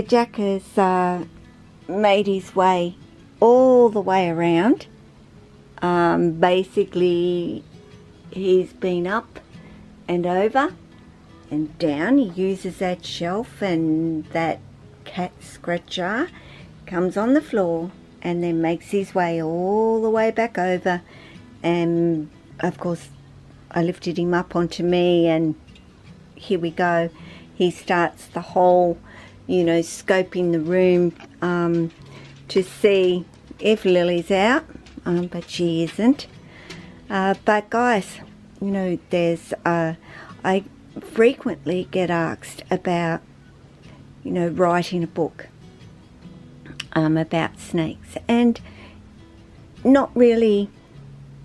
Jack has made his way all the way around. Basically, he's been up and over and down. He uses that shelf, and that cat scratcher comes on the floor and then makes his way all the way back over. And of course, I lifted him up onto me, and here we go. He starts the whole, scoping the room to see if Lily's out, but she isn't. But guys, there's I frequently get asked about, writing a book about snakes, and not really,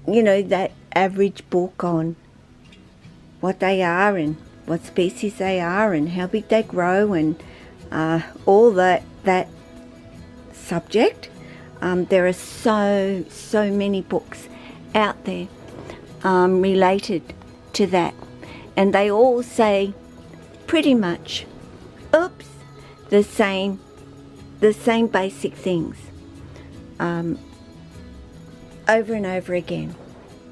that average book on what they are and what species they are and how big they grow and all that subject. There are so many books out there related to that, and they all say pretty much, the same basic things over and over again,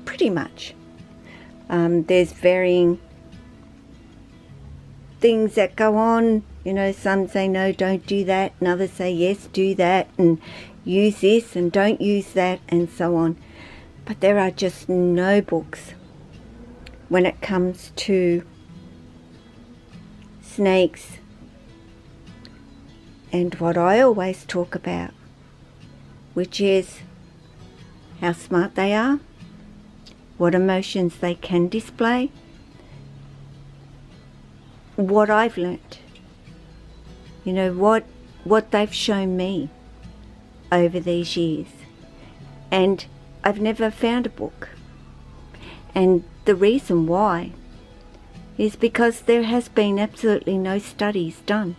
pretty much. There's varying things that go on. Some say no, don't do that, and others say yes, do that, and use this and don't use that, and so on. But there are just no books when it comes to snakes and what I always talk about, which is how smart they are, what emotions they can display, what I've learnt, what they've shown me over these years. And I've never found a book. And the reason why is because there has been absolutely no studies done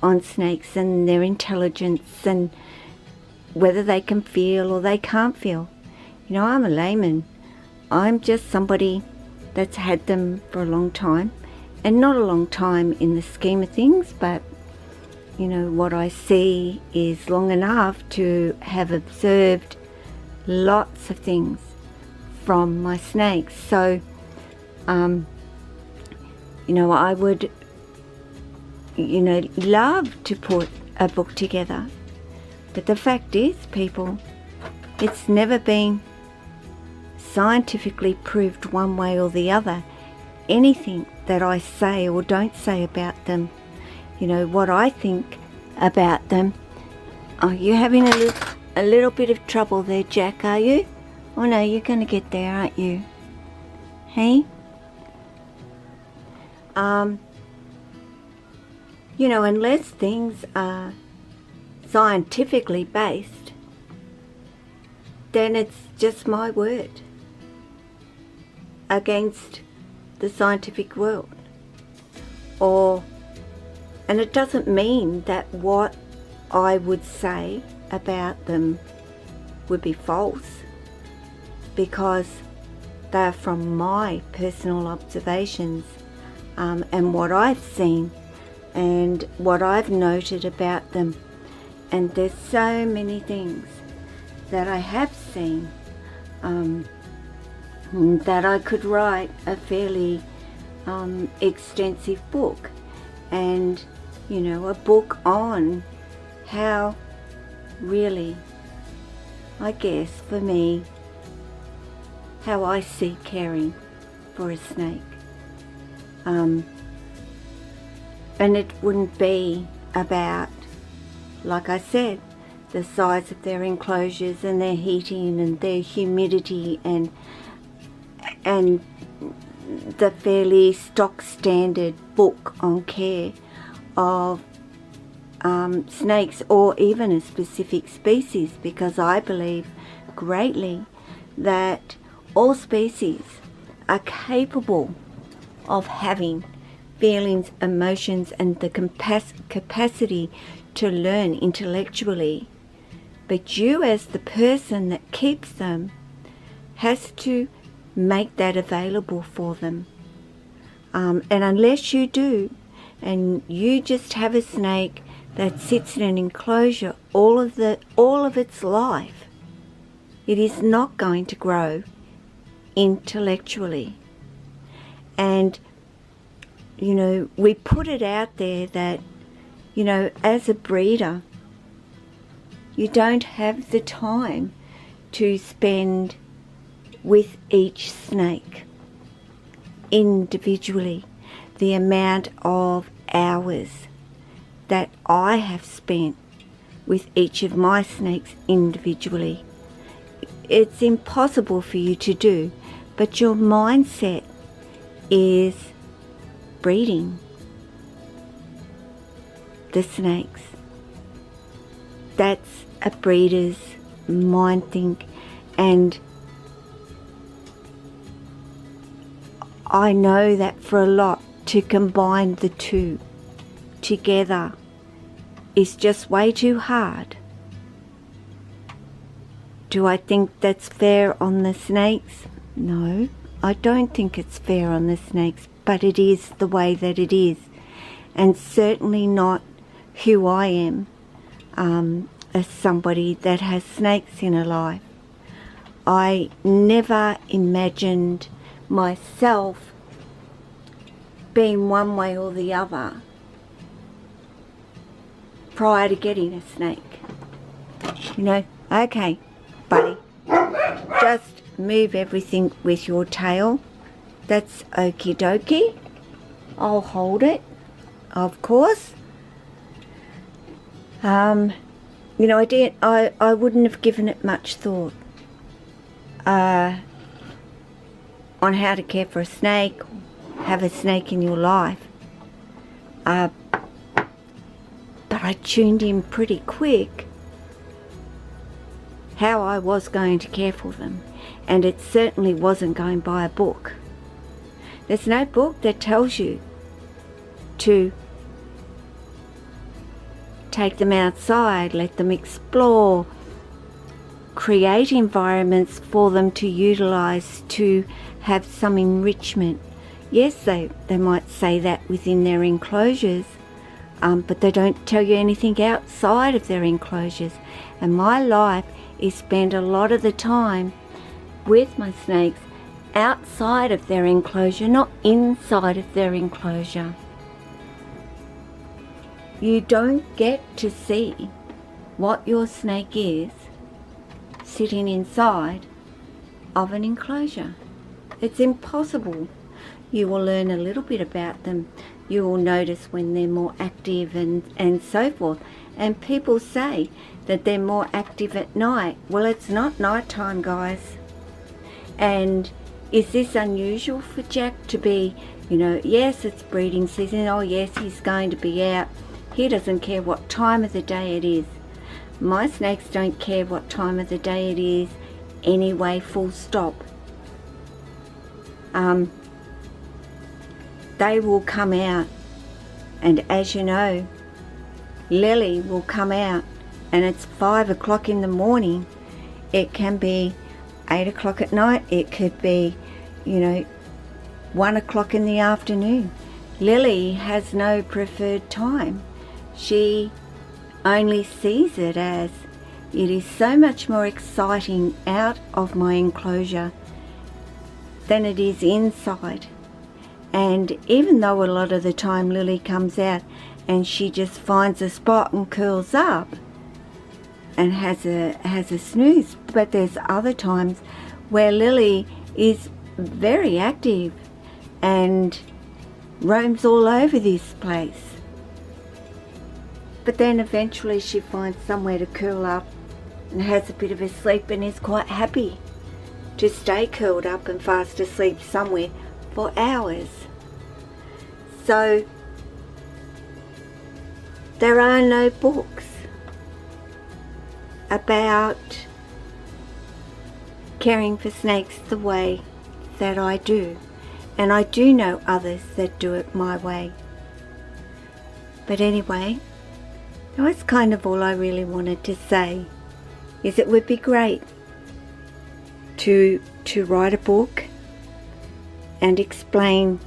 on snakes and their intelligence and whether they can feel or they can't feel. I'm a layman. I'm just somebody that's had them for a long time, and not a long time in the scheme of things, but what I see is long enough to have observed lots of things from my snakes. So I would love to put a book together, but the fact is, people, it's never been scientifically proved one way or the other. Anything that I say or don't say about them, what I think about them. Oh, you're having a little bit of trouble there, Jack, are you? Oh no, you're going to get there, aren't you? Hey? Unless things are scientifically based, then it's just my word against the scientific world. And it doesn't mean that what I would say about them would be false, because they're from my personal observations and what I've seen and what I've noted about them. And there's so many things that I have seen that I could write a fairly extensive book, and a book on how really, I guess for me, how I see caring for a snake. And it wouldn't be about, like I said, the size of their enclosures and their heating and their humidity and the fairly stock standard book on care of snakes, or even a specific species, because I believe greatly that all species are capable of having feelings, emotions, and the capacity to learn intellectually. But you, as the person that keeps them, has to make that available for them. And unless you do, and you just have a snake that sits in an enclosure all of its life, it is not going to grow intellectually. And we put it out there that as a breeder, you don't have the time to spend with each snake individually. The amount of hours that I have spent with each of my snakes individually, it's impossible for you to do, but your mindset is breeding the snakes. That's a breeder's mind think, and I know that for a lot, to combine the two together is just way too hard. Do I think that's fair on the snakes? No, I don't think it's fair on the snakes, but it is the way that it is, and certainly not who I am as somebody that has snakes in her life. I never imagined myself being one way or the other prior to getting a snake. Okay, buddy, just move everything with your tail. That's okie dokie. I'll hold it, of course. I wouldn't have given it much thought on how to care for a snake, have a snake in your life. But I tuned in pretty quick how I was going to care for them, and it certainly wasn't going by a book. There's no book that tells you to take them outside, let them explore, create environments for them to utilize to have some enrichment. Yes, they might say that within their enclosures, but they don't tell you anything outside of their enclosures. And my life is spent a lot of the time with my snakes outside of their enclosure, not inside of their enclosure. You don't get to see what your snake is sitting inside of an enclosure. It's impossible. You will learn a little bit about them. You will notice when they're more active and so forth. And people say that they're more active at night. Well, it's not nighttime, guys. And is this unusual for Jack to be, yes, it's breeding season. Oh, yes, he's going to be out. He doesn't care what time of the day it is. My snakes don't care what time of the day it is anyway, full stop. They will come out, and as you know, Lily will come out, and it's 5 o'clock in the morning. It can be 8 o'clock at night. It could be 1 o'clock in the afternoon. Lily has no preferred time. She only sees it as it is so much more exciting out of my enclosure than it is inside. And even though a lot of the time Lily comes out and she just finds a spot and curls up and has a snooze, but there's other times where Lily is very active and roams all over this place. But then eventually she finds somewhere to curl up and has a bit of a sleep and is quite happy to stay curled up and fast asleep somewhere for hours. So there are no books about caring for snakes the way that I do, and I do know others that do it my way. But anyway, that's kind of all I really wanted to say, is it would be great to write a book and explain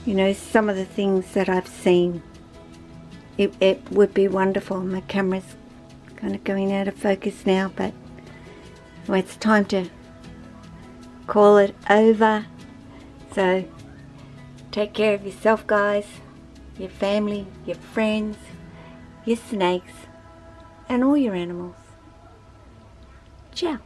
you know, some of the things that I've seen. It would be wonderful. My camera's kind of going out of focus now, but well, it's time to call it over. So take care of yourself, guys, your family, your friends, your snakes, and all your animals. Ciao.